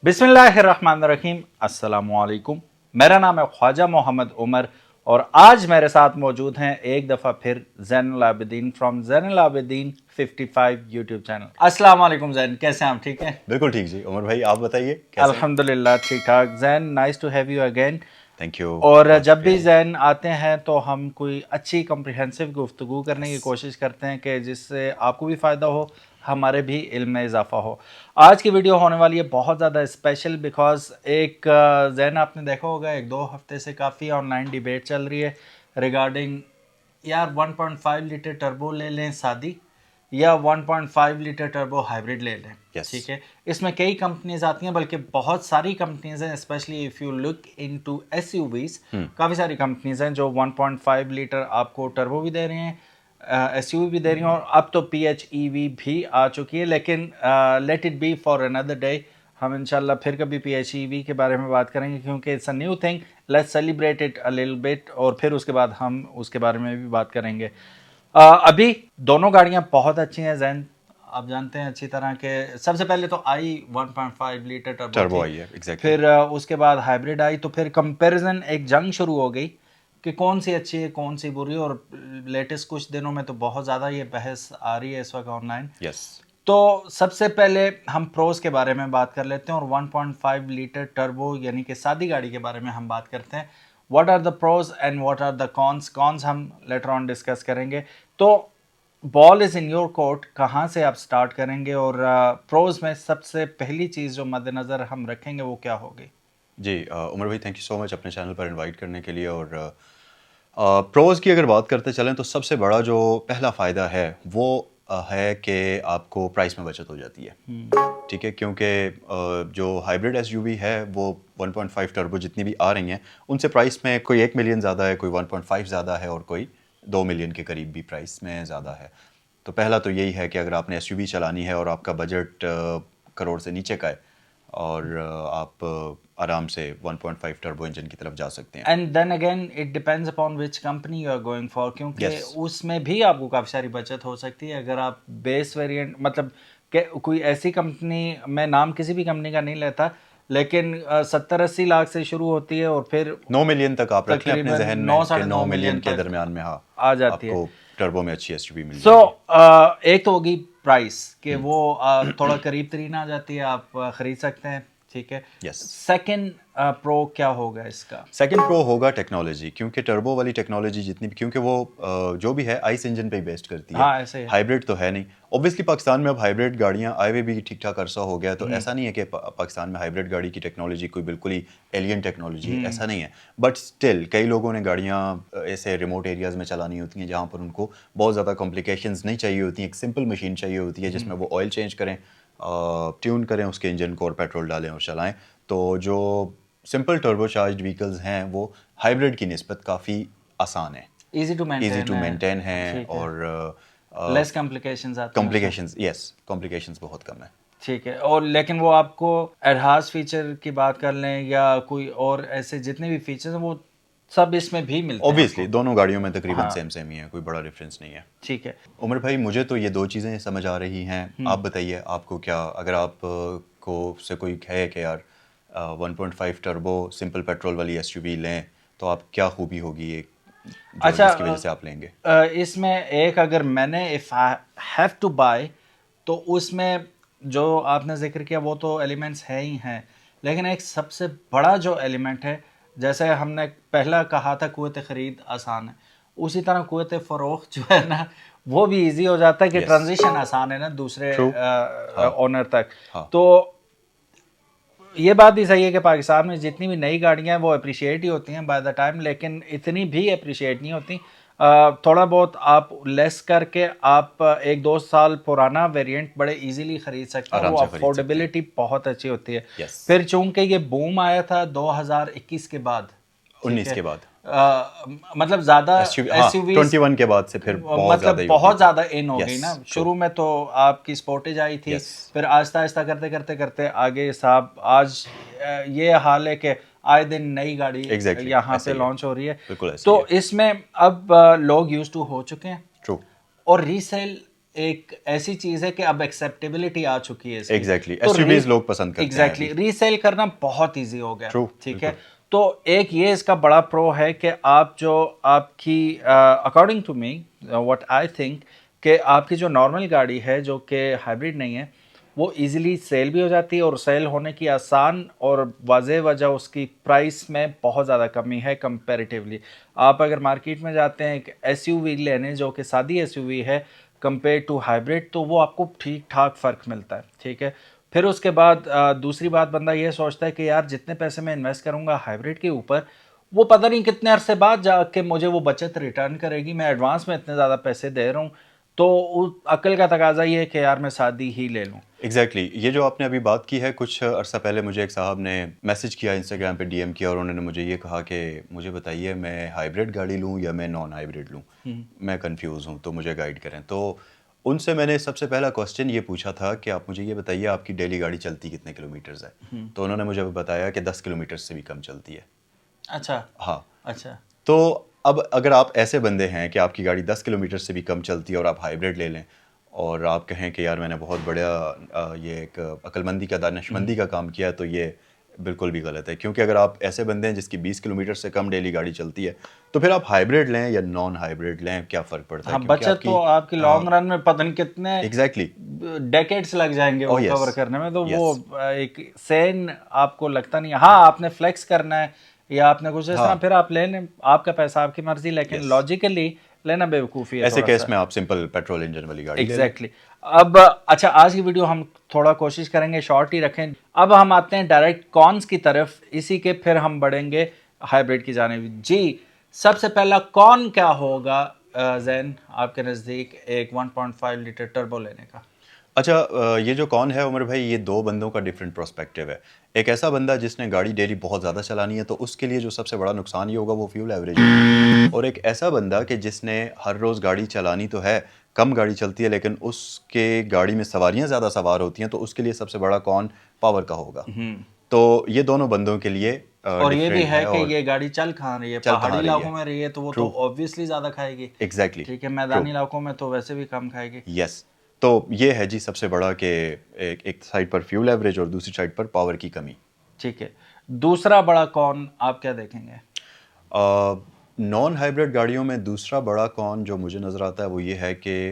बिस्मिल्लाहिर्रहमानिर्रहीम, अस्सलामुअलैकुम। मेरा नाम है ख्वाजा मोहम्मद उमर और आज मेरे साथ मौजूद हैं एक दफ़ा फिर Zainul Abidin from Zainul Abidin 55 YouTube channel. अस्सलाम वालेकुम ज़ैन, कैसे हैं आप? ठीक हैं? बिल्कुल ठीक जी। उमर भाई आप बताइए कैसे? अल्हम्दुलिल्लाह ठीक ठाक। Zain, nice to have you again. Thank you. और जब भी ज़ैन आते हैं तो हम कोई अच्छी कम्प्रिहेंसिव गुफ्तगू करने की कोशिश करते हैं कि जिससे आपको भी फ़ायदा हो, हमारे भी इल्म में इजाफा हो। आज की वीडियो होने वाली है बहुत ज़्यादा स्पेशल बिकॉज एक ज़ैन आपने देखा होगा 1-2 हफ्ते से काफ़ी ऑनलाइन डिबेट चल रही है रिगार्डिंग यार 1.5 लीटर टर्बो ले लें सादी या 1.5 लीटर टर्बो हाइब्रिड ले लें। ठीक है, इसमें कई कंपनीज आती हैं, बल्कि बहुत सारी कंपनीज हैं, specially if you look into SUVs. काफ़ी सारी कंपनीज हैं जो 1.5 लीटर आपको टर्बो भी दे रही हैं, एसयूवी भी दे रही हैं, और अब तो PHEV भी आ चुकी है। लेकिन let it be for another day. हम इंशाल्लाह फिर कभी PHEV के बारे में बात करेंगे क्योंकि it's a new thing. Let's celebrate it a little bit और फिर उसके बाद हम उसके बारे में भी बात करेंगे। अभी दोनों गाड़ियां बहुत अच्छी हैं जैन, आप जानते हैं अच्छी तरह के। सबसे पहले तो आई 1.5 लीटर टर्बो आई है exactly. फिर उसके बाद हाइब्रिड आई, तो फिर कंपैरिजन एक जंग शुरू हो गई कि कौन सी अच्छी है कौन सी बुरी। और लेटेस्ट कुछ दिनों में तो बहुत ज़्यादा ये बहस आ रही है इस वक्त ऑनलाइन। तो सबसे पहले हम प्रोज के बारे में बात कर लेते हैं और 1.5 लीटर टर्बो यानी कि सादी गाड़ी के बारे में हम बात करते हैं। What are the pros and what are the cons. Cons हम लेटर ऑन डिस्कस करेंगे। तो ball is in your court, कहाँ से आप स्टार्ट करेंगे और प्रोज में सबसे पहली चीज़ जो मद्देनज़र हम रखेंगे वो क्या होगी? जी उमर भाई, थैंक यू सो मच अपने चैनल पर इनवाइट करने के लिए। और प्रोज की अगर बात करते चलें तो सबसे बड़ा जो पहला फ़ायदा है वो है कि आपको प्राइस में बचत हो जाती है। ठीक है, क्योंकि जो हाइब्रिड एसयूवी है वो 1.5 टर्बो जितनी भी आ रही हैं उनसे प्राइस में कोई 1 मिलियन ज़्यादा है, कोई 1.5 ज़्यादा है और कोई 2 मिलियन के करीब भी प्राइस में ज़्यादा है। तो पहला तो यही है कि अगर आपने एसयूवी चलानी है और आपका बजट करोड़ से नीचे का है और आप आराम से 1.5 टर्बो इंजन की तरफ जा सकते हैं। And then again it depends upon which company you are going for, क्योंकि उसमें भी आपको काफ़ी सारी बचत हो सकती है अगर आप बेस वेरिएंट मतलब कोई ऐसी कंपनी, मैं नाम किसी भी कंपनी का नहीं लेता, लेकिन 70-80 लाख से शुरू होती है और फिर 9 मिलियन तक आप रख लें अपने जहन में कि 9 मिलियन के दरमियान में हाँ आ जाती आपको टर्बो में अच्छी एसयूवी मिल जाएगी। एक तो होगी प्राइस कि वो थोड़ा करीब तरीन आ जाती है, आप खरीद सकते हैं। ठीक है। सेकंड प्रो क्या होगा इसका? सेकंड प्रो होगा टेक्नोलॉजी, क्योंकि टर्बो वाली टेक्नोलॉजी जितनी भी, क्योंकि वो जो भी है आइस इंजन पे ही बेस्ड करती है। हाँ, ऐसे है। हाइब्रिड तो है नहीं। ऑब्वियसली पाकिस्तान में अब हाइब्रिड गाड़ियां आए हुए भी ठीक ठाक अरसा हो गया, तो ऐसा नहीं है कि पाकिस्तान में हाइब्रिड गाड़ी की टेक्नोलॉजी कोई बिल्कुल ही एलियन टेक्नोलॉजी, ऐसा नहीं है। बट स्टिल कई लोगों ने गाड़ियाँ ऐसे रिमोट एरियाज़ में चलानी होती हैं जहाँ पर उनको बहुत ज़्यादा कॉम्प्लिकेशंस नहीं चाहिए होती हैं। एक सिंपल मशीन चाहिए होती है जिसमें वो ऑयल चेंज करें, ट्यून करें उसके इंजन को और पेट्रोल डालें और चलाएं। तो जो सिंपल टर्बोचार्ज्ड व्हीकल्स हैं वो हाइब्रिड की निस्बत काफ़ी आसान है, इजी टू मेंटेन है और लेस कॉम्प्लिकेशंस बहुत कम है। ठीक है। और लेकिन वो आपको एडहांस फीचर की बात कर लें या कोई और ऐसे जितने भी फीचर्स हैं वो सब इसमें भी मिलते हैं। ऑब्वियसली दोनों गाड़ियों में तकरीबन सेम ही है, कोई बड़ा डिफरेंस नहीं है। ठीक है उमर भाई, मुझे तो ये दो चीज़ें समझ आ रही हैं। आप बताइए आपको क्या, अगर आप को से कोई कहे कि यार 1.5 टर्बो सिंपल पेट्रोल वाली एसयूवी लें तो आप क्या खूबी होगी एक जिसकी वजह से आप लेंगे? इसमें एक, अगर मैंने if I have to buy तो उसमें जो आपने जिक्र किया वो तो एलिमेंट्स है ही हैं, लेकिन एक सबसे बड़ा जो एलिमेंट है, जैसे हमने पहला कहा था कुव्वत ख़रीद आसान है, उसी तरह कुव्वत फ़रोख्त जो है ना वो भी इजी हो जाता है कि ट्रांजिशन आसान है ना दूसरे ओनर तक। तो ये बात भी सही है कि पाकिस्तान में जितनी भी नई गाड़ियां हैं वो अप्रिशिएट ही होती हैं बाय द टाइम, लेकिन इतनी भी अप्रिशिएट नहीं होती। थोड़ा बहुत आप लेस करके आप 1-2 साल पुराना वेरिएंट बड़े इजीली खरीद सकते हैं, वो अफोर्डेबिलिटी बहुत अच्छी होती है। फिर चूंकि ये बूम आया था 2021 के बाद, 19 के बाद, मतलब ज्यादा एसयूवी 21 के बाद से फिर बहुत ज्यादा इन हो गई ना। शुरू में तो आपकी स्पोर्टेज आई थी, फिर आहिस्ता आहिस्ता करते करते आगे साहब आज ये हाल है कि आए दिन नई गाड़ी यहाँ पे लॉन्च हो रही है। तो इसमें अब लोग यूज्ड टू हो चुके हैं और रीसेल एक ऐसी चीज है कि अब एक्सेप्टेबिलिटी आ चुकी है इसकी। एग्जैक्टली, तो एसयूवीज लोग पसंद करते हैं एग्जैक्टली रीसेल करना बहुत इजी हो गया। True, ठीक है, तो एक ये इसका बड़ा प्रो है कि आप जो आपकी according to me what I think कि आपकी जो नॉर्मल गाड़ी है जो कि हाइब्रिड नहीं है वो इजीली सेल भी हो जाती है, और सेल होने की आसान और वाज़ेह वजह उसकी प्राइस में बहुत ज़्यादा कमी है कंपैरेटिवली। आप अगर मार्केट में जाते हैं एक एसयूवी लेने जो कि सादी एसयूवी है कंपेयर टू हाइब्रिड, तो वो आपको ठीक ठाक फ़र्क मिलता है। ठीक है, फिर उसके बाद दूसरी बात बंदा ये सोचता है कि यार जितने पैसे मैं इन्वेस्ट करूँगा हाइब्रिड के ऊपर वो पता नहीं कितने अरसे बाद जाके मुझे वो बचत रिटर्न करेगी, मैं एडवांस में इतने ज़्यादा पैसे दे रहा हूँ, तो उस अक्ल का तकाजा ये है कि यार मैं सादी ही ले लूँ। एग्जैक्टली ये जो आपने अभी बात की है, कुछ अरसा पहले मुझे एक साहब ने मैसेज किया, इंस्टाग्राम पे डीएम किया और उन्होंने मुझे ये कहा कि मुझे बताइए मैं हाइब्रिड गाड़ी लूँ या मैं नॉन हाइब्रिड लूँ, मैं कंफ्यूज हूँ तो मुझे गाइड करें। तो उनसे मैंने सबसे पहला क्वेश्चन ये पूछा था कि आप मुझे ये बताइए आपकी डेली गाड़ी चलती कितने किलोमीटर्स है। तो उन्होंने मुझे बताया कि 10 किलोमीटर से भी कम चलती है। अच्छा। हाँ, अच्छा। तो अब अगर आप ऐसे बंदे हैं कि आपकी गाड़ी 10 किलोमीटर से भी कम चलती है और आप हाइब्रिड ले लें और आप कहें कि यार मैंने बहुत बड़ा ये एक अक्लमंदी का दानिशमंदी का काम किया, तो ये बिल्कुल भी गलत है। क्योंकि अगर आप ऐसे बंदे हैं जिसकी 20 किलोमीटर से कम डेली गाड़ी चलती है, तो फिर आप हाइब्रिड लें या नॉन हाइब्रिड लें, क्या फ़र्क पड़ता है? हाँ, क्योंकि बचत तो आपकी लॉन्ग रन में पता नहीं कितने एग्जैक्टली डेकेड्स लग जाएंगे वो यस कवर करने में, तो यस वो एक सेन आपको लगता नहीं है। हाँ, आपने फ्लेक्स करना है या आपने कुछ इस तरह, हाँ फिर आप ले लें, आपका पैसा आपकी मर्जी, लेकिन यस, लॉजिकली लेना बेवकूफ़ी है ऐसे थोड़ा केस सा। में आप सिंपल पेट्रोल इंजन वाली गाड़ी ले लें। एग्जैक्टली अब अच्छा, आज की वीडियो हम थोड़ा कोशिश करेंगे शॉर्ट ही रखें। अब हम आते हैं डायरेक्ट कॉन्स की तरफ, इसी के फिर हम बढ़ेंगे हाइब्रिड की जानिब। जी, सबसे पहला कॉन क्या होगा जैन आपके नज़दीक एक 1.5 लीटर टर्बो लेने का? अच्छा, ये जो कौन है उमर भाई, ये दो बंदों का डिफरेंट प्रोस्पेक्टिव है। एक ऐसा बंदा जिसने गाड़ी डेली बहुत ज़्यादा चलानी है, तो उसके लिए जो सबसे बड़ा नुकसान ये होगा वो फ्यूल एवरेज होगा। और एक ऐसा बंदा कि जिसने हर रोज़ गाड़ी चलानी तो है, कम गाड़ी चलती है लेकिन उसके गाड़ी में सवारियां ज़्यादा सवार होती हैं, तो उसके लिए सबसे बड़ा कौन पावर का होगा। तो ये दोनों बंदों के लिए और ये भी डिफरेंट है है कि और ये गाड़ी चल कहाँ रही है, चल पहाड़ी कहाँ रही इलाकों है। में रही है तो वो तो ट्रू, ऑब्वियसली ज़्यादा खाएगी। एग्जैक्टली, ठीक है, ट्रू, मैदानी इलाकों में तो वैसे भी कम खाएगी। यस। तो ये है जी सबसे बड़ा कि एक साइड पर फ्यूल एवरेज और दूसरी साइड पर पावर की कमी। ठीक है, दूसरा बड़ा कौन आप क्या देखेंगे? नॉन हाइब्रिड गाड़ियों में दूसरा बड़ा कौन जो मुझे नज़र आता है वो ये है कि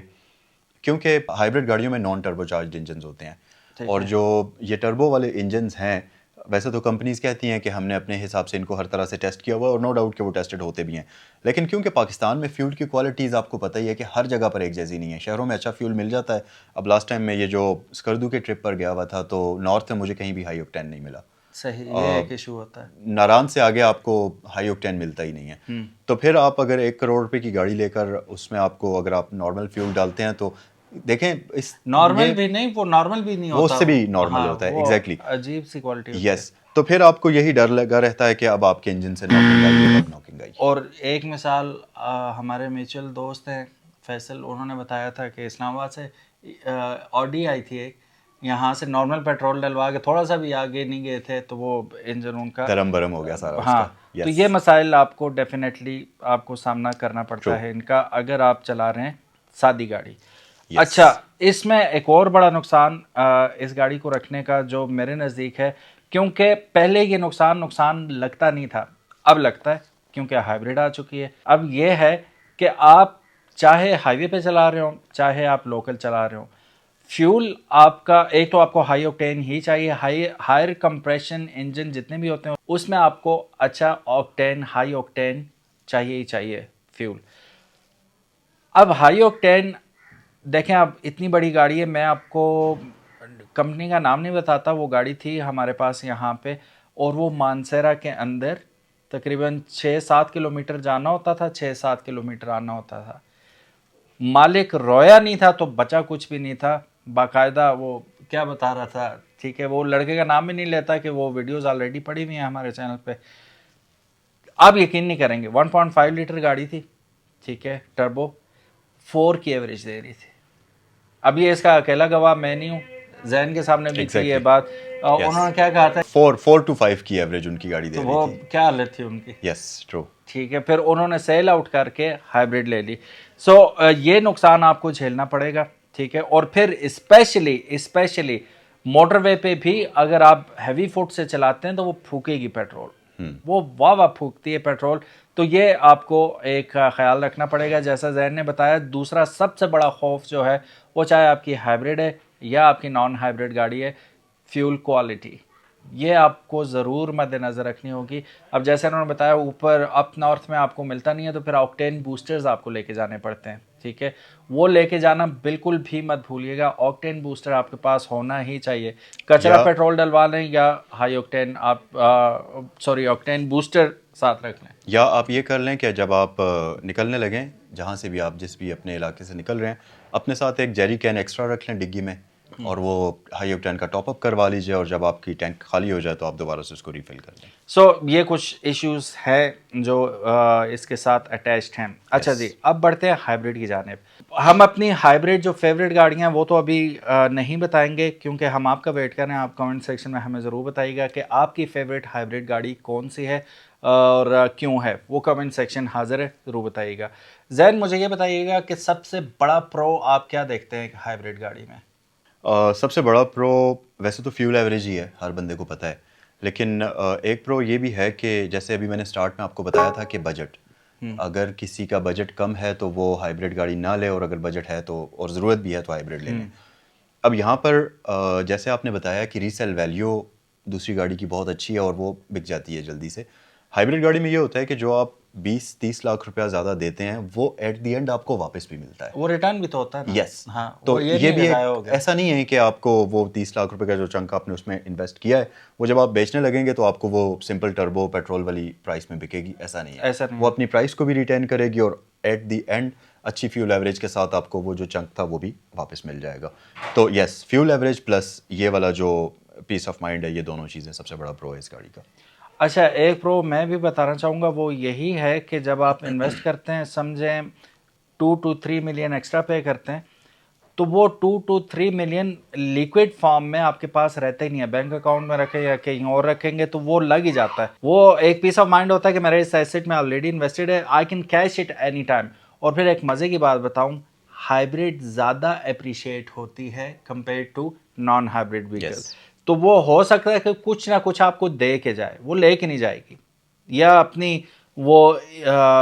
क्योंकि हाइब्रिड गाड़ियों में नॉन टर्बोचार्ज्ड इंजन्स होते हैं, ठीक और है। जो ये टर्बो वाले इंजन्स हैं, वैसे तो कंपनीज कहती हैं कि हमने अपने हिसाब से इनको हर तरह से टेस्ट किया हुआ है और नो डाउट कि वो टेस्टेड होते भी हैं, लेकिन क्योंकि पाकिस्तान में फ्यूल की क्वालिटीज़ आपको पता ही है कि हर जगह पर एक जैसी नहीं है। शहरों में अच्छा फ्यूल मिल जाता है। अब लास्ट टाइम मैं ये जो स्कर्दू के ट्रिप पर गया हुआ था, तो नॉर्थ में मुझे कहीं भी हाई ऑक्टेन नहीं मिला। सही, ये एक इशू होता है। नारायण से आगे आपको हाई ऑक्टेन मिलता ही नहीं है। तो फिर आप अगर 1 करोड़ रुपए की गाड़ी लेकर उसमें आपको अगर आप नॉर्मल फ्यूल डालते हैं, तो देखें इस नॉर्मल ये भी नहीं, वो नॉर्मल भी नहीं वो होता। उससे भी नॉर्मल हाँ, होता है। वो एग्जैक्टली, अजीब सी क्वालिटी होती है। यस। तो फिर आपको यही डर लगा रहता है कि अब आपके इंजन से नॉकिंग आई है, नॉकिंग आई। और एक मिसाल हमारे म्यूचुअल दोस्त हैं फैसल, उन्होंने बताया था कि इस्लामाबाद से ऑडी आई थी एक, यहाँ से नॉर्मल पेट्रोल डलवा के थोड़ा सा भी आगे नहीं गए थे तो वो इंजन उनका धर्म बरम हो गया सारा हाँ। उसका। तो यस, ये मसाइल आपको डेफिनेटली आपको सामना करना पड़ता ट्रू, है इनका अगर आप चला रहे हैं सादी गाड़ी। यस, अच्छा, इसमें एक और बड़ा नुकसान इस गाड़ी को रखने का जो मेरे नज़दीक है, क्योंकि पहले ये नुकसान लगता नहीं था, अब लगता है क्योंकि हाइब्रिड आ चुकी है। अब ये है कि आप चाहे हाईवे पे चला रहे हो चाहे आप लोकल चला रहे हो, फ्यूल आपका एक तो आपको हाई ऑक्टेन ही चाहिए। हायर कंप्रेशन इंजन जितने भी होते हैं उसमें आपको अच्छा ऑक्टेन, हाई ऑक्टेन चाहिए ही चाहिए फ्यूल। अब हाई ऑक्टेन देखें, अब इतनी बड़ी गाड़ी है, मैं आपको कंपनी का नाम नहीं बताता, वो गाड़ी थी हमारे पास यहाँ पे, और वो मानसेरा के अंदर तकरीबन 6-7 किलोमीटर जाना होता था, 6-7 किलोमीटर आना होता था। मालिक रोया नहीं था तो बचा कुछ भी नहीं था। बाकायदा वो क्या बता रहा था, ठीक है, वो लड़के का नाम भी नहीं लेता कि वो वीडियोस ऑलरेडी पड़ी हुई हैं हमारे चैनल पे। आप यकीन नहीं करेंगे, 1.5 लीटर गाड़ी थी, ठीक है, टर्बो, 4 की एवरेज दे रही थी। अब ये इसका अकेला गवाह मैं नहीं हूँ, जैन के सामने भी थी Exactly. ये बात। उन्होंने क्या कहा था, 4 to 5 की एवरेज उनकी गाड़ी दे तो रही वो थी। क्या हालत थी उनकी। Yes true. ठीक है, फिर उन्होंने सेल आउट करके हाइब्रिड ले ली। सो ये नुकसान आपको झेलना पड़ेगा, ठीक है। और फिर स्पेशली मोटरवे पे भी अगर आप हैवी फुट से चलाते हैं तो वो फूकेगी पेट्रोल, वो वाह फूकती है पेट्रोल। तो ये आपको एक ख्याल रखना पड़ेगा, जैसा जैन ने बताया। दूसरा सबसे बड़ा खौफ जो है वो, चाहे आपकी हाइब्रिड है या आपकी नॉन हाइब्रिड गाड़ी है, फ्यूल क्वालिटी, ये आपको ज़रूर मद्देनज़र रखनी होगी। अब जैसे उन्होंने बताया, ऊपर अप नॉर्थ में आपको मिलता नहीं है, तो फिर ऑक्टेन बूस्टर्स आपको लेके जाने पड़ते हैं, ठीक है। वो लेके जाना बिल्कुल भी मत भूलिएगा, ऑक्टेन बूस्टर आपके पास होना ही चाहिए। कचरा पेट्रोल डलवा लें या हाई ऑक्टेन आप ऑक्टेन बूस्टर साथ रख लें। या आप ये कर लें कि जब आप निकलने लगें, जहाँ से भी आप जिस भी अपने इलाके से निकल रहे हैं, अपने साथ एक जेरी कैन एक्स्ट्रा रख लें डिग्गी में, और वो हाई ऑक्टेन का टॉपअप करवा लीजिए, और जब आपकी टैंक खाली हो जाए तो आप दोबारा से उसको रिफिल कर लें। सो ये कुछ इश्यूज हैं जो इसके साथ अटैच्ड हैं। अच्छा जी, अब बढ़ते हैं हाइब्रिड की जानिब। हम अपनी हाइब्रिड जो फेवरेट गाड़ियां हैं वो तो अभी नहीं बताएंगे, क्योंकि हम आपका वेट कर रहे हैं। आप कमेंट सेक्शन में हमें ज़रूर बताइएगा कि आपकी फेवरेट हाइब्रिड गाड़ी कौन सी है और क्यों है, वो कमेंट सेक्शन हाजिर है, ज़रूर बताइएगा। जैन, मुझे ये बताइएगा कि सबसे बड़ा प्रो आप क्या देखते हैं हाइब्रिड गाड़ी में? सबसे बड़ा प्रो वैसे तो फ्यूल एवरेज ही है, हर बंदे को पता है। लेकिन एक प्रो ये भी है कि जैसे अभी मैंने स्टार्ट में आपको बताया था कि बजट, अगर किसी का बजट कम है तो वो हाइब्रिड गाड़ी ना ले, और अगर बजट है तो और ज़रूरत भी है तो हाइब्रिड ले लें। अब यहाँ पर जैसे आपने बताया कि रीसेल वैल्यू दूसरी गाड़ी की बहुत अच्छी है और वो बिक जाती है जल्दी से। हाइब्रिड गाड़ी में ये होता है कि जो आप 20-30 लाख रुपया ज़्यादा देते हैं, वो एट द एंड आपको वापस भी मिलता है। वो रिटर्न भी तो होता है ना। यस। हाँ, तो वो ये नहीं भी ज़ाया हो गया। ऐसा नहीं है कि आपको वो 30 लाख रुपए का जो चंक आपने उसमें इन्वेस्ट किया है, वो जब आप बेचने लगेंगे तो आपको वो सिंपल टर्बो पेट्रोल वाली प्राइस में बिकेगी, ऐसा नहीं है। ऐसा नहीं वो अपनी प्राइस को भी रिटेन करेगी, और एट द एंड अच्छी फ्यूल एवरेज के साथ आपको वो जो चंक था वो भी वापस मिल जाएगा। तो यस, फ्यूल एवरेज प्लस ये वाला जो पीस ऑफ माइंड है, ये दोनों चीज़ें सबसे बड़ा प्रो है इस गाड़ी का। अच्छा, एक प्रो मैं भी बताना चाहूँगा, वो यही है कि जब आप इन्वेस्ट करते हैं, समझें 2 to 3 मिलियन एक्स्ट्रा पे करते हैं, तो वो 2 to 3 मिलियन लिक्विड फॉर्म में आपके पास रहते ही नहीं है। बैंक अकाउंट में रखें या कहीं और रखेंगे तो वो लग ही जाता है। वो एक पीस ऑफ माइंड होता है कि मेरे इस एसेट में ऑलरेडी इन्वेस्टेड है, I can cash it any time. और फिर एक मज़े की बात बताऊँ, हाइब्रिड ज़्यादा अप्रिशिएट होती है compare to non hybrid vehicles. तो वो हो सकता है कि कुछ ना कुछ आपको दे के जाए, वो लेके नहीं जाएगी, या अपनी वो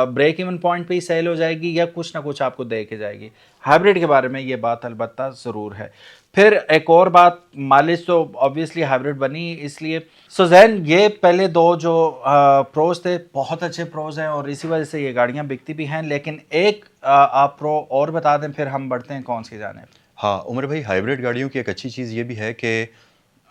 ब्रेक इवन पॉइंट पे ही सेल हो जाएगी, या कुछ ना कुछ आपको दे के जाएगी। हाइब्रिड के बारे में ये बात अलबत्ता ज़रूर है। फिर एक और बात, माइलेज तो ऑब्वियसली हाइब्रिड बनी इसलिए। सो जैन, ये पहले दो जो प्रोज थे, बहुत अच्छे प्रोज हैं और इसी वजह से ये गाड़ियाँ बिकती भी हैं। लेकिन एक आप प्रो और बता दें, फिर हम बढ़ते हैं कौन सी जाने। हाँ उमर भाई, हाइब्रिड गाड़ियों की एक अच्छी चीज़ ये भी है कि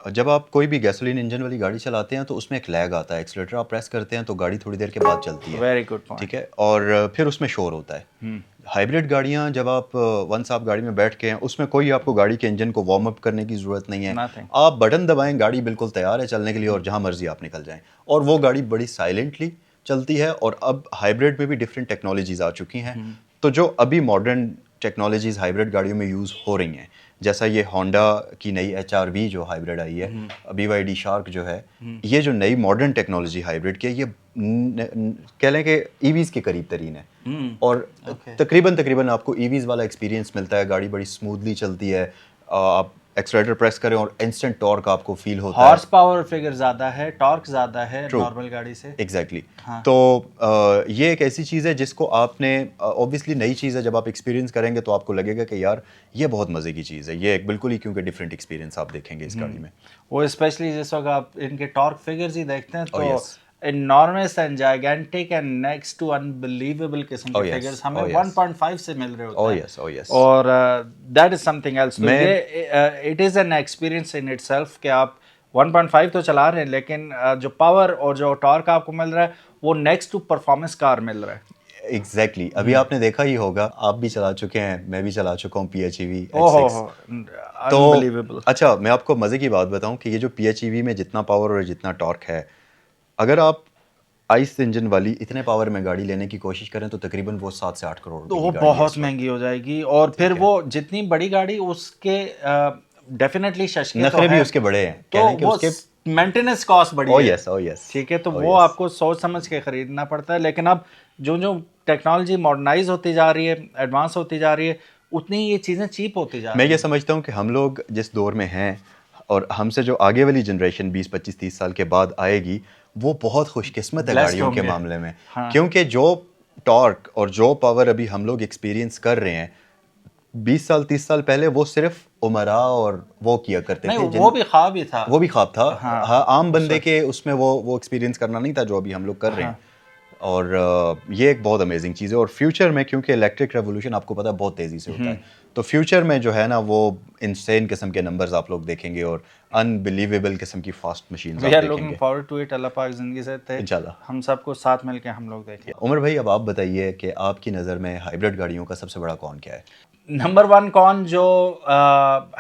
जब आप कोई भी गैसोलीन इंजन वाली गाड़ी चलाते हैं तो उसमें एक लैग आता है। एक्सीलेटर आप प्रेस करते हैं तो गाड़ी थोड़ी देर के बाद चलती है। Very good point. ठीक है, और फिर उसमें शोर होता है। हाइब्रिड गाड़ियाँ जब आप वंस आप गाड़ी में बैठ के हैं, उसमें कोई आपको गाड़ी के इंजन को वार्म अप करने की ज़रूरत नहीं है। Nothing. आप बटन दबाएं, गाड़ी बिल्कुल तैयार है चलने के लिए, और जहाँ मर्जी आप निकल जाएं, और वो गाड़ी बड़ी साइलेंटली चलती है। और अब हाइब्रिड में भी डिफरेंट टेक्नोलॉजीज़ आ चुकी हैं। तो जो अभी मॉडर्न टेक्नोलॉजीज़ हाइब्रिड गाड़ियों में यूज़ हो रही हैं, जैसा ये होंडा की नई HRV जो हाइब्रिड आई है, BYD शार्क जो है, ये जो नई मॉडर्न टेक्नोलॉजी हाइब्रिड की है, ये कह लें कि EVs के करीब तरीन है। और तकरीबन आपको EVs वाला एक्सपीरियंस मिलता है। गाड़ी बड़ी स्मूथली चलती है, आप एक्सीलरेटर प्रेस करें और इंस्टेंट टॉर्क आपको फील होता है। हॉर्स पावर फिगर ज़्यादा है, टॉर्क ज़्यादा है नॉर्मल गाड़ी से। एग्जैक्टली। हाँ। तो ये एक ऐसी चीज़ है जिसको आपने, ऑब्वियसली नई चीज़ है, जब आप एक्सपीरियंस करेंगे तो आपको लगेगा कि यार ये बहुत मज़े की चीज़ है। ये एक बिल्कुल ही, क्योंकि डिफरेंट एक्सपीरियंस आप देखेंगे इस गाड़ी में। वो स्पेशली जिस वक्त आप इनके टॉर्क फिगर्स ही देखते हैं तो yes. enormous and gigantic and next to unbelievable किस्म के फिगर्स हमें 1.5 से मिल रहे होते हैं। और that is something else। तो ये it is an experience in itself कि आप 1.5 तो चला रहे हैं, लेकिन जो पावर और जो टॉर्क आपको मिल रहा है वो नेक्स्ट टू परफॉर्मेंस कार मिल रहा है। एग्जैक्टली। अभी आपने देखा ही होगा, आप भी चला चुके हैं, मैं भी चला चुका हूँ PHEV X6। तो अच्छा, मैं आपको मज़े की बात बताऊं कि ये जो PHEV में जितना पावर और जितना टॉर्क है, अगर आप आइस इंजन वाली इतने पावर में गाड़ी लेने की कोशिश करें तो तकरीबन वो 7 से 8 करोड़ तो वो बहुत महंगी हो जाएगी। और फिर वो जितनी बड़ी गाड़ी उसके डेफिनेटली शशके तो नखरे भी है, उसके बड़े हैं, तो कह लें कि वो उसके मेंटेनेंस कॉस्ट बड़ी ओ है। यस, ओ यस, ठीक है, तो ओ वो यस। आपको सोच समझ के खरीदना पड़ता है। लेकिन अब जो जो टेक्नोलॉजी मॉडर्नाइज होती जा रही है, एडवांस होती जा रही है, उतनी ये चीज़ें चीप होती जा मैं रही ये हैं। समझता हूँ कि हम लोग जिस दौर में हैं और हमसे जो आगे वाली जनरेशन 20 25 30 साल के बाद आएगी, वो बहुत खुशकिस्मत है ब्लेस्ड गाड़ियों के होंगे। मामले में। हाँ, क्योंकि जो टॉर्क और जो पावर अभी हम लोग एक्सपीरियंस कर रहे हैं, 20 साल 30 साल पहले वो सिर्फ उमरा और वो किया करते नहीं थे, वो भी ख्वाब ही था। वो भी ख्वाब था। हाँ, हाँ, आम उस बंदे वक्त। के उसमें वो एक्सपीरियंस करना नहीं था जो अभी हम लोग कर रहे हैं। हाँ, और ये एक बहुत अमेजिंग चीज़ है। और फ्यूचर में क्योंकि इलेक्ट्रिक रेवोल्यूशन आपको पता है बहुत तेज़ी से होता है, तो फ्यूचर में जो है ना वो इंसेन किस्म के नंबर्स आप लोग देखेंगे और अनबिलीवेबल किस्म की फास्ट मशीन्स वी आप आर लुकिंग देखेंगे फॉरवर्ड टू इट। अल्लाह पाक जिंदगी से थे, इंशाल्लाह। हम सबको साथ मिलके हम लोग देखें। उमर भाई, अब आप बताइए कि आपकी नज़र में हाइब्रिड गाड़ियों का सबसे बड़ा कौन क्या है? नंबर वन कौन जो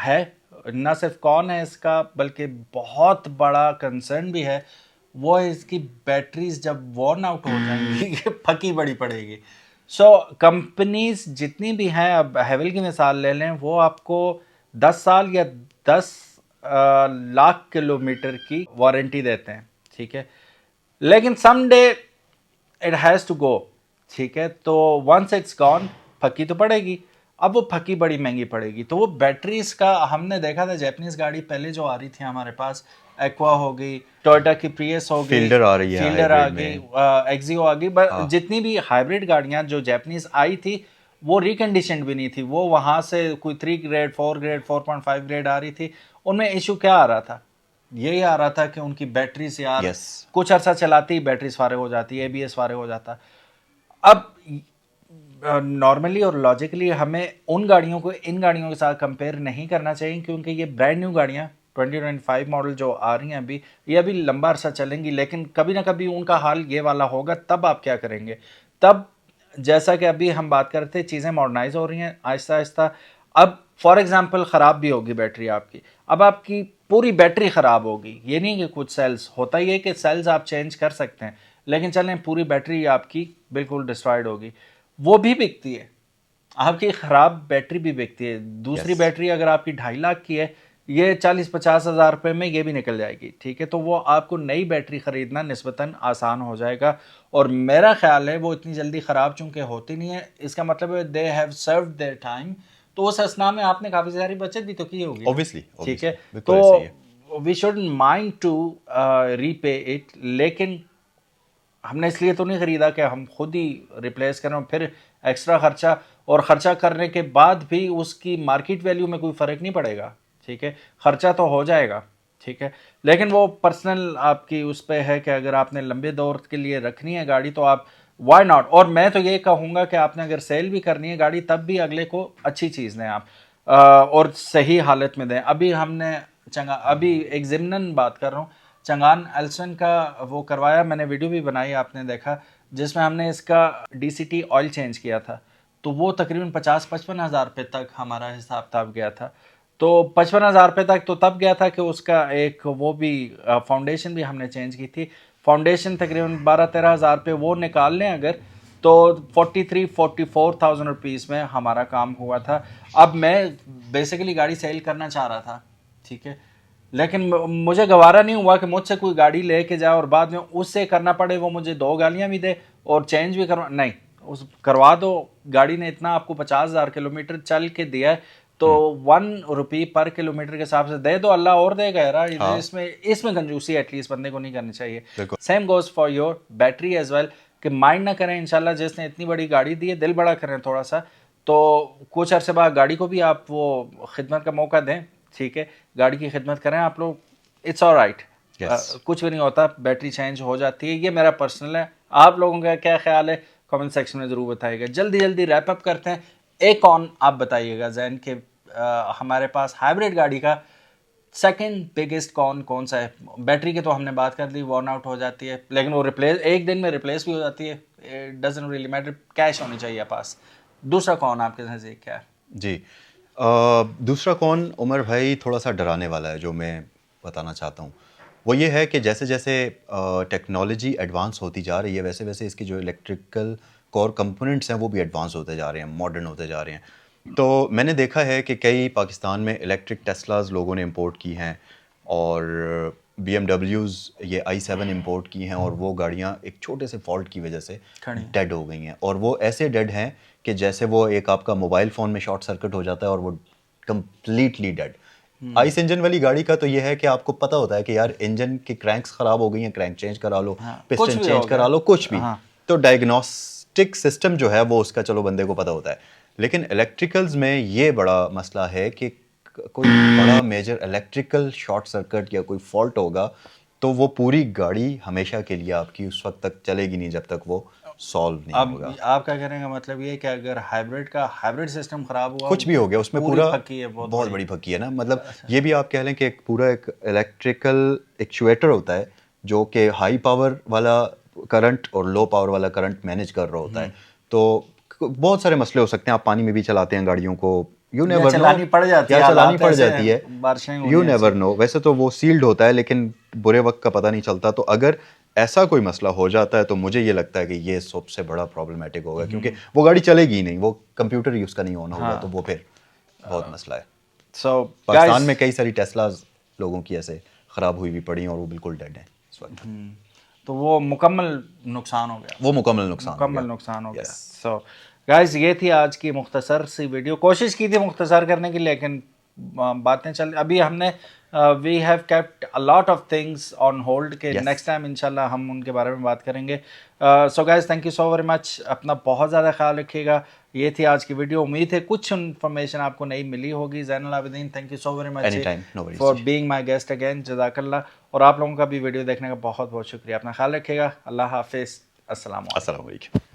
है, ना सिर्फ कौन है इसका, बल्कि बहुत बड़ा कंसर्न भी है, वो है इसकी बैटरीज जब वॉर्न आउट हो जाएंगी फकी बड़ी पड़ेगी। सो कंपनीज जितनी भी हैं, अब हेवल की मिसाल ले लें, वो आपको 10 साल या 10 लाख किलोमीटर की वारंटी देते हैं। ठीक है, लेकिन someday it has to go. ठीक है, तो वंस इट्स गॉन फकी तो पड़ेगी। अब वो फकी बड़ी महंगी पड़ेगी, तो वो बैटरीज का हमने देखा था। जैपनीज गाड़ी पहले जो आ रही थी हमारे पास, एक्वा हो गई, टोयोटा की प्रियस हो गई, फील्डर आ रही है फील्डर आ हाइब्रिड गई, में। एक्सियो आ गई, बट हाँ, जितनी भी हाइब्रिड गाड़ियां जो जैपनीज आई थी वो रिकंडीशनड भी नहीं थी। वो वहां से कोई 3 ग्रेड 4 ग्रेड 4.5 ग्रेड आ रही थी। उनमें इशू क्या आ रहा था? यही आ रहा था कि उनकी बैटरी से यार यस, कुछ अर्सा चलाती ही बैटरी फारे हो जाती है, एबीएस फारे हो जाता। अब नॉर्मली और लॉजिकली हमें उन गाड़ियों को इन गाड़ियों के साथ कंपेयर नहीं करना चाहिए, क्योंकि ये ब्रांड न्यू गाड़ियाँ 2025 मॉडल जो आ रही हैं अभी, ये अभी लंबा अरसा चलेंगी। लेकिन कभी ना कभी उनका हाल ये वाला होगा, तब आप क्या करेंगे? तब जैसा कि अभी हम बात करते हैं, चीज़ें मॉडर्नाइज हो रही हैं आहिस्ता आहिस्ता। अब फॉर एग्जांपल ख़राब भी होगी बैटरी आपकी, अब आपकी पूरी बैटरी ख़राब होगी। ये नहीं कि कुछ सेल्स, होता ही है कि सेल्स आप चेंज कर सकते हैं, लेकिन चलें पूरी बैटरी आपकी बिल्कुल डिस्ट्रॉयड होगी, वो भी बिकती है। आपकी ख़राब बैटरी भी बिकती है। दूसरी यस। बैटरी अगर आपकी 2.5 लाख की है, ये 40-50 हज़ार रुपये में ये भी निकल जाएगी। ठीक है, तो वो आपको नई बैटरी ख़रीदना निस्बतन आसान हो जाएगा। और मेरा ख्याल है वो इतनी जल्दी ख़राब चूँकि होती नहीं है, इसका मतलब है they have served their time. तो उस असना में आपने काफ़ी सारी बचत भी तो की होगी ना। ऑब्वियसली, ठीक है, ऑब्वियसली, बिल्कुल ऐसे ही है। तो we shouldn't mind to repay it, लेकिन हमने इसलिए तो नहीं ख़रीदा कि हम खुद ही रिप्लेस करें और फिर एक्स्ट्रा ख़र्चा, और ख़र्चा करने के बाद भी उसकी मार्केट वैल्यू में कोई फ़र्क नहीं पड़ेगा। ठीक है, ख़र्चा तो हो जाएगा। ठीक है, लेकिन वो पर्सनल आपकी उस पर है कि अगर आपने लंबे दौर के लिए रखनी है गाड़ी तो आप वाई नॉट। और मैं तो ये कहूँगा कि आपने अगर सेल भी करनी है गाड़ी, तब भी अगले को अच्छी चीज़ दें आप, और सही हालत में दें। अभी हमने अभी एक ज़िमनन बात कर रहा हूँ, चंगान एल्सन का वो करवाया, मैंने वीडियो भी बनाई, आपने देखा, जिसमें हमने इसका डीसीटी ऑयल चेंज किया था। तो वो तकरीबन 50-55 हज़ार रुपये तक हमारा हिसाब किताब गया था। तो 55 हज़ार रुपये तक तो तब गया था कि उसका एक वो भी फाउंडेशन भी हमने चेंज की थी। फाउंडेशन तकरीबन 12-13 हज़ार रुपये वो निकाल लें अगर, तो 43-44,000 रुपीज़ में हमारा काम हुआ था। अब मैं बेसिकली गाड़ी सेल करना चाह रहा था। ठीक है, लेकिन मुझे गवारा नहीं हुआ कि मुझसे कोई गाड़ी लेके जाए और बाद में उससे करना पड़े, वो मुझे 2 गालियां भी दे और चेंज भी करवा, नहीं, उस करवा दो। गाड़ी ने इतना आपको 50,000 किलोमीटर चल के दिया है, तो 1 रुपये पर किलोमीटर के हिसाब से दे दो, अल्लाह और देगा यार। हाँ, इसमें कंजूसी एटलीस्ट बंदे को नहीं करनी चाहिए। बिल्कुल। Same goes for your battery as well, कि माइंड ना करें इंशाल्लाह, जिसने इतनी बड़ी गाड़ी दी है दिल बड़ा करें थोड़ा सा, तो कुछ अरसे बाद गाड़ी को भी आप वो खिदमत का मौका दें। ठीक है, गाड़ी की खिदमत करें आप लोग, इट्स ऑल राइट, कुछ भी नहीं होता, बैटरी चेंज हो जाती है। ये मेरा पर्सनल है, आप लोगों का क्या ख्याल है कमेंट सेक्शन में ज़रूर बताइएगा। जल्दी जल्दी रैप अप करते हैं। एक ऑन आप बताइएगा जैन के, हमारे पास हाइब्रिड गाड़ी का सेकंड बिगेस्ट कौन सा है? बैटरी की तो हमने बात कर ली, वॉर्न आउट हो जाती है, लेकिन वो रिप्लेस एक दिन में रिप्लेस भी हो जाती है, it doesn't really matter, cash होनी चाहिए पास। दूसरा कौन आपके नज़दीक क्या है? जी, दूसरा कौन उमर भाई थोड़ा सा डराने वाला है जो मैं बताना चाहता हूँ। वो ये है कि जैसे जैसे टेक्नोलॉजी एडवांस होती जा रही है, वैसे वैसे इसकी जो इलेक्ट्रिकल कोर कंपोनेंट्स हैं वो भी एडवांस होते जा रहे हैं, मॉडर्न होते जा रहे हैं। तो मैंने देखा है कि कई पाकिस्तान में इलेक्ट्रिक टेस्लाज लोगों ने इंपोर्ट की हैं और BMWs ये i7 इंपोर्ट की हैं और वो गाड़ियाँ एक छोटे से फॉल्ट की वजह से खड़ी। डेड हो गई हैं और वो ऐसे डेड हैं कि जैसे वो एक आपका मोबाइल फ़ोन में शॉर्ट सर्किट हो जाता है और वो कम्प्लीटली डेड। आइस इंजन वाली गाड़ी का तो ये है कि आपको पता होता है कि यार इंजन की क्रैंक्स ख़राब हो गई हैं, क्रैंक चेंज करा लो, हाँ, कुछ पिस्टन भी चेंज हो करा गया। लो, कुछ भी। हाँ। तो डायग्नोस्टिक सिस्टम जो है वो उसका चलो बंदे को पता होता है, लेकिन इलेक्ट्रिकल्स में ये बड़ा मसला है कि कोई बड़ा मेजर इलेक्ट्रिकल शॉर्ट सर्किट या कोई फॉल्ट होगा तो वो पूरी गाड़ी हमेशा के लिए आपकी उस वक्त तक चलेगी नहीं जब तक वो सॉल्व नहीं होगा। अब आपका कहने का मतलब ये है कि अगर हाइब्रिड सिस्टम खराब हुआ, कुछ भी हो गया उसमें पूरी पूरा फकी है, बहुत बड़ी फकी है ना, मतलब ये भी आप कह लें कि एक पूरा एक इलेक्ट्रिकल एक्चुएटर होता है जो कि हाई पावर वाला करंट और लो पावर वाला करंट मैनेज कर रहा होता है। तो बहुत सारे मसले हो सकते हैं, आप पानी में भी चलाते हैं गाड़ियों को, यू नेवर नो, चलानी पड़ जाती है, या चलानी हालात पड़ ऐसे जाती है, बारिशें होनी यू ऐसी। Never know. वैसे तो वो सील्ड होता है लेकिन बुरे वक्त का पता नहीं चलता। तो अगर ऐसा कोई मसला हो जाता है तो मुझे ये लगता है कि ये सबसे बड़ा प्रॉब्लमेटिक होगा, क्योंकि वो गाड़ी चलेगी ही नहीं, वो कंप्यूटर ही उसका नहीं ऑन होगा, तो वो फिर बहुत मसला है। सो पाकिस्तान में कई सारी टेस्लाज लोगों की ऐसे ख़राब हुई भी पड़ी हैं और वो बिल्कुल डेड हैं इस वक्त। तो वो मुकम्मल नुकसान हो गया, वो मुकम्मल नुकसान हो गया। गया। सो गाइस, ये थी आज की मुख्तसर सी वीडियो। कोशिश की थी मुख्तसर करने की, लेकिन बातें चल, अभी हमने we have kept a lot of things on hold के Yes. नेक्स्ट टाइम इंशाल्लाह हम उनके बारे में बात करेंगे। So guys, thank you so very much, अपना बहुत ज़्यादा ख्याल रखिएगा। ये थी आज की वीडियो, उम्मीद है कुछ इन्फॉर्मेशन आपको नहीं मिली होगी। Zainul Abidin, thank you so very much Anytime, no worries. For being my guest again, जज़ाकल्लाह। और आप लोगों का भी वीडियो देखने का बहुत बहुत शुक्रिया। अपना ख्याल रखिएगा। अल्लाह हाफिज़, अस्सलाम वालेकुम। अस्सलाम वालेकुम।